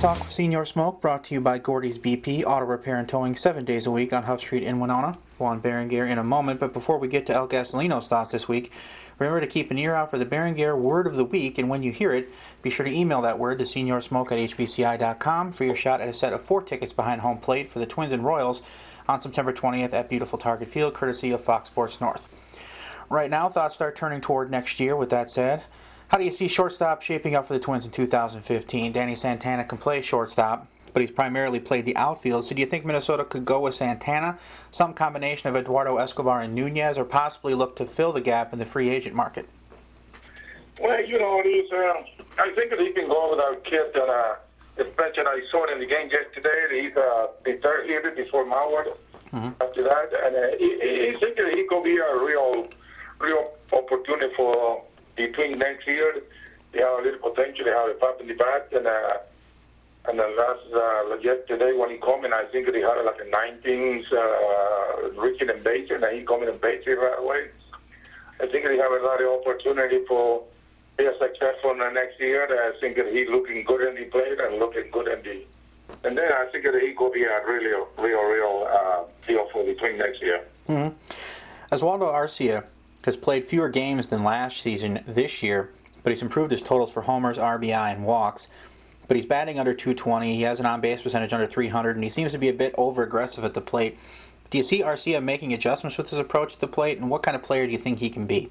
Talk with Senor Smoke, brought to you by Gordy's BP, Auto Repair and Towing, 7 days a week on Huff Street in Winona. Juan Berenguer in a moment, but before we get to El Gasolino's thoughts this week, remember to keep an ear out for the Berenguer Word of the Week, and when you hear it, be sure to email that word to senorsmoke@hbci.com for your shot at a set of 4 tickets behind home plate for the Twins and Royals on September 20th at beautiful Target Field, courtesy of Fox Sports North. Right now, thoughts start turning toward next year. With that said, how do you see shortstop shaping up for the Twins in 2015? Danny Santana can play shortstop, but he's primarily played the outfield. So do you think Minnesota could go with Santana, some combination of Eduardo Escobar and Nunez, or possibly look to fill the gap in the free agent market? Well, I think that he can go with our kid that, especially I saw it in the game yesterday. He's the third hitter before Meyer. After that, and he think that he could be a real opportunity for between next year. They have a little potential. They have a pop in the bat, and the last yesterday when he come in, I think that he had like a 19 reaching in base, and he coming in base right away. I think that he have a lot of opportunity for be successful in the next year. I think that he looking good in the plate and looking good in the. And then I think that he could be a real deal for the Twins next year. Oswaldo Arcia has played fewer games than last season this year, but he's improved his totals for homers, RBI, and walks. But he's batting under 220. He has an on-base percentage under 300, and he seems to be a bit over-aggressive at the plate. Do you see Arcia making adjustments with his approach at the plate, and what kind of player do you think he can be?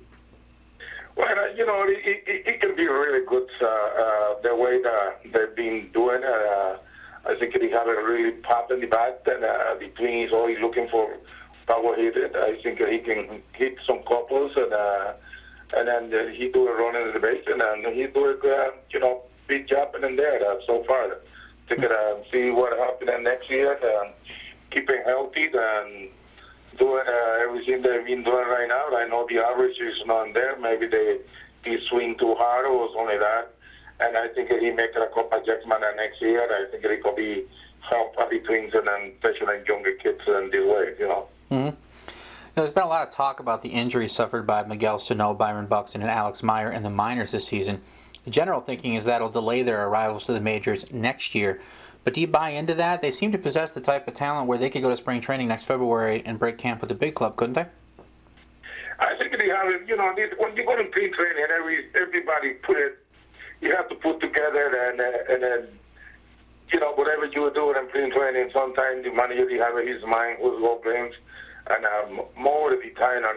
Well, he can be really good the way that they've been doing. I think he have a really pop in the bat, and the Twins is always looking for power hitter. I think he can hit some couples, and then he do a run into the base, and then he do a big job in there so far. To see what happens next year, keep him healthy, and doing everything they've been doing right now. I know the average is not there. Maybe they swing too hard or something like that. And I think he make a couple adjustments next year. I think he could be help the Twins and then especially younger kids in this way, There's been a lot of talk about the injuries suffered by Miguel Sano, Byron, Buxton, and Meyer in the minors this season. The general thinking is that'll delay their arrivals to the majors next year. But do you buy into that? They seem to possess the type of talent where they could go to spring training next February and break camp with the big club, couldn't they? I think they have it. When you go to spring training, everybody you have to put together and then, whatever you do in spring training, sometimes the manager they have in his mind who's going games, and more of the time on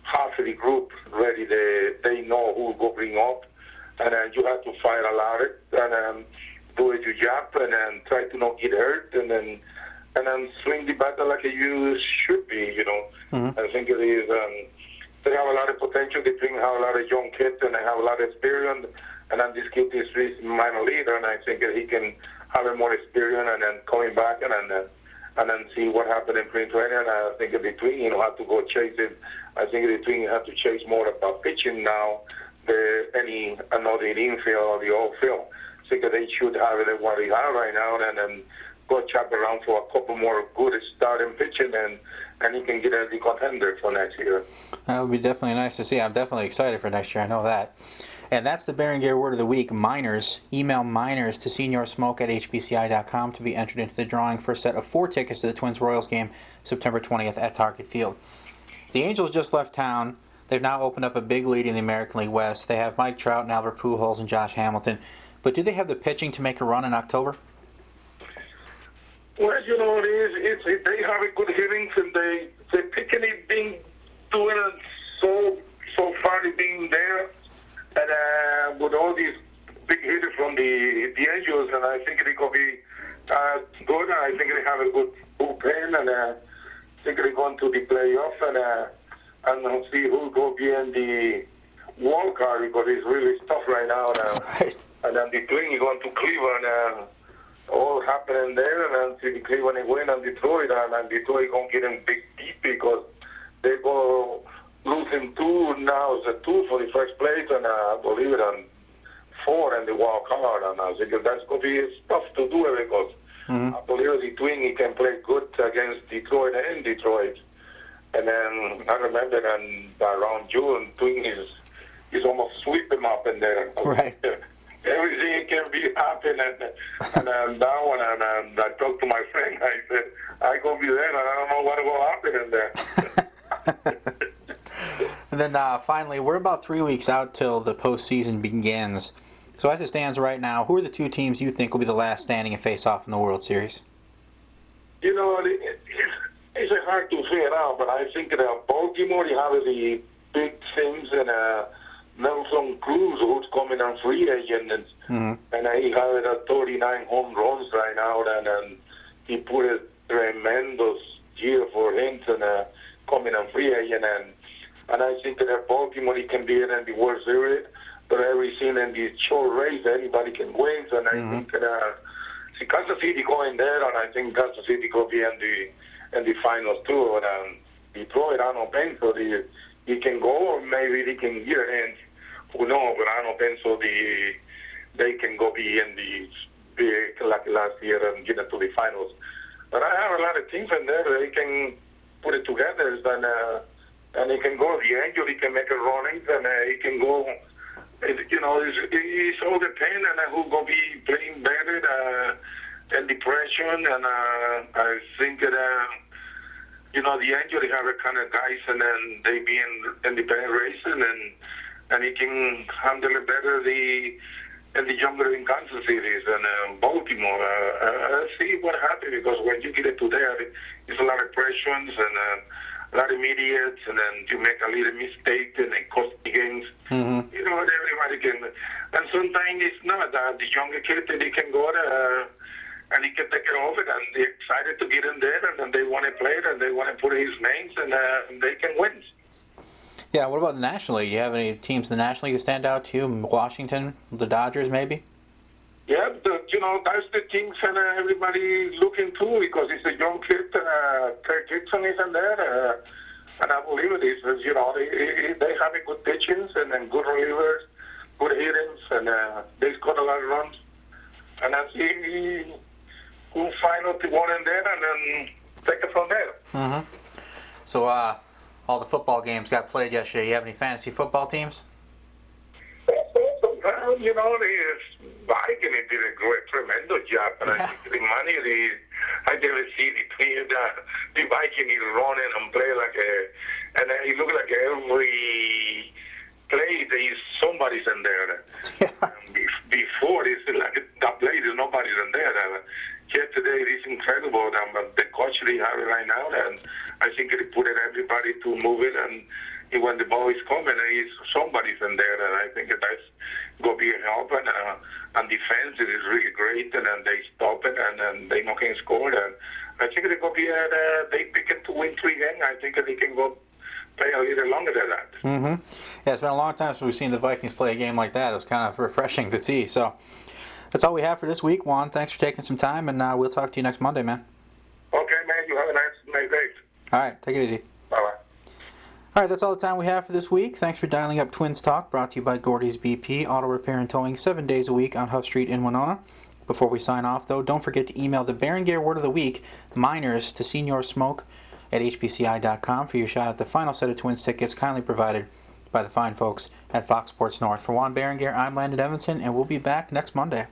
half of the group ready, they know who go bring up, and you have to fight a lot and do your job and then try to not get hurt and then swing the battle like you should be. I think it is. They have a lot of potential. They have a lot of young kids and they have a lot of experience. And then this kid is minor leader, and I think that he can have a more experience and then coming back and then see what happened in spring training. And I think that the Twins have to go chase it. I think the Twins have to chase more about pitching now than another infield or the outfield. I think that they should have it what they have right now, and then go chop around for a couple more good starting pitching, and he can get as the contender for next year. That would be definitely nice to see. I'm definitely excited for next year. I know that. And that's the Berenguer Word of the Week, minors. Email minors to senorsmoke@hbci.com to be entered into the drawing for a set of 4 tickets to the Twins-Royals game September 20th at Target Field. The Angels just left town. They've now opened up a big lead in the American League West. They have Mike Trout and Albert Pujols and Josh Hamilton. But do they have the pitching to make a run in October? Well, they have a good hitting, and they pitching it being doing it so far being there, and with all these big hitters from the Angels, and I think they could be good. I think they have a good bullpen, and I think they're going to the playoff, and see who will be in the wild card because it's really tough right now. Right. And then the Twins going to Cleveland, all happening there, and then see the Cleveland win and Detroit, and Detroit going to get them big deep because they go losing 2 now, it's a 2 for the first place, and I believe it on 4 in the wild card, and I think that's going to be tough to do it because I believe the Twins can play good against Detroit and in Detroit. And then I remember around June, Twins is almost sweep them up in there. Right. everything can be happening. And that one, and I talked to my friend. I said, I go be there, and I don't know what will happen in there. And then finally, we're about 3 weeks out till the postseason begins. So as it stands right now, who are the two teams you think will be the last standing and face off in the World Series? You know, it's hard to figure out, but I think that Baltimore, you have the big things, and Nelson Cruz, who's coming on free agent, and he has 39 home runs right now, and he put a tremendous year for him, and coming on free agent, and I think that Baltimore, he can be in the World Series, but everything in the short race, anybody can win, and I think that Kansas City going there, and I think Kansas City will be in the finals too, and Detroit, I don't think so. He can go, or maybe he can get in. Who knows? But I don't think so. They can go be in the big like last year and get into the finals. But I have a lot of teams in there. They can put it together, and he can go. The Angel, he can make a running, and he can go. You know, it's all depends on who gonna be playing better and depression. And I think that you know, the Angel, they have a kind of guys, and then they be in the better racing, and he can handle it better and the younger in Kansas City and Baltimore. See what happens, because when you get it to there, it's a lot of pressures and a lot of idiots, and then you make a little mistake and it costs the games. You know, everybody can. And sometimes it's not that the younger kid, they can go there and he can take care of it, and they're excited to get in there, and then they want to play it, and they want to put his names, and they can win. Yeah, what about the National League? Do you have any teams in the National League that stand out to you? Washington, the Dodgers, maybe? Yeah, you know, that's the things, and everybody looking too, because it's a young kid. Kirk Gibson is in there, and I believe it is. You know, they have a good pitchings and then good relievers, good hittings, and they scored a lot of runs. And I see who find out the one in there, and then take it from there. So, all the football games got played yesterday. You have any fantasy football teams? You know, the Viking did a tremendous job, and I think the money, I never see the Viking is running and play like and it look like every play there is somebody's in there. Before it's like that play, there's nobody's in there. Yet today it is incredible. The coach they have it right now, and I think they put everybody to move it, and when the ball is coming, somebody's in there, and I think that's going to be a help. And defense it is really great, and then they stop it, and then they not can score. And I think they're going to be they pick it to win 3 games. I think they can go play a little longer than that. Yeah, it's been a long time since we've seen the Vikings play a game like that. It was kind of refreshing to see. So that's all we have for this week. Juan, thanks for taking some time, and we'll talk to you next Monday, man. Okay, man. You have a nice day. All right, take it easy. Bye-bye. All right, that's all the time we have for this week. Thanks for dialing up Twins Talk, brought to you by Gordy's BP, auto repair and towing 7 days a week on Huff Street in Winona. Before we sign off, though, don't forget to email the Berenguer Word of the Week, minors, to senorsmoke at hbci.com for your shot at the final set of Twins tickets, kindly provided by the fine folks at Fox Sports North. For Juan Berenguer, I'm Landon Evanson, and we'll be back next Monday.